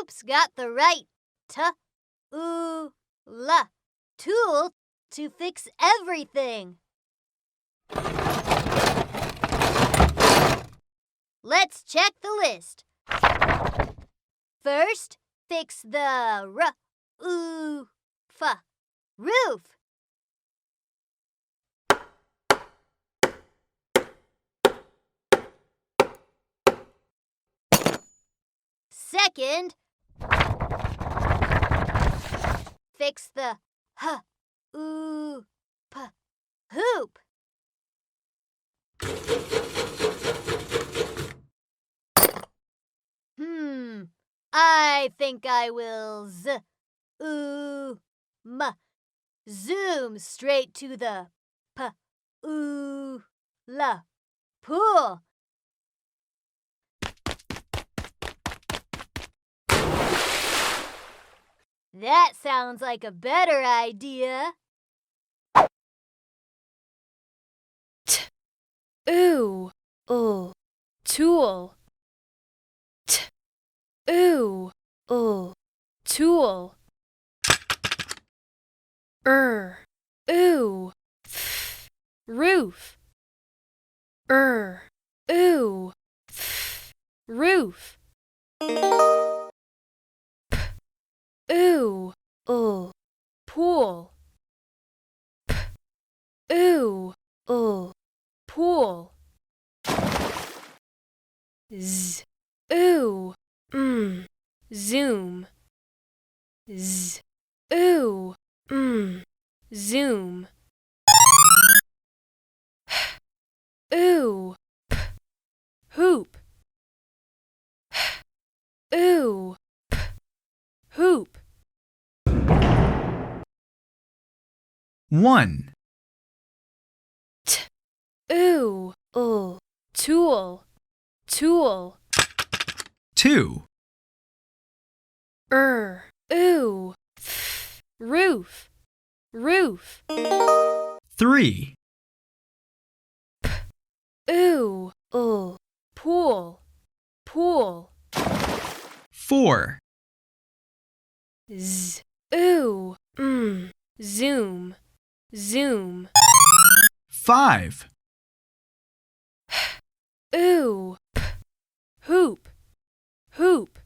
Hoop's got the right t-oo-la tool to fix everything. Let's check the list. First, fix the r-oo-fa roof. Second, fix the h-oo-p hoop. I think I will zoom straight to the p-oo-la pool. That sounds like a better idea. T-oo-ul tool. T-oo-ul tool. R-oo roof. R-oo roof. P-oo-ul pool. P-oo-ul pool. Zoom. Zoom. Hoop. Hoop. 1. T-oo-ul tool. 2. R-oo roof. 3. P-oo-ul pool. 4. Zoom. 5. Hoop.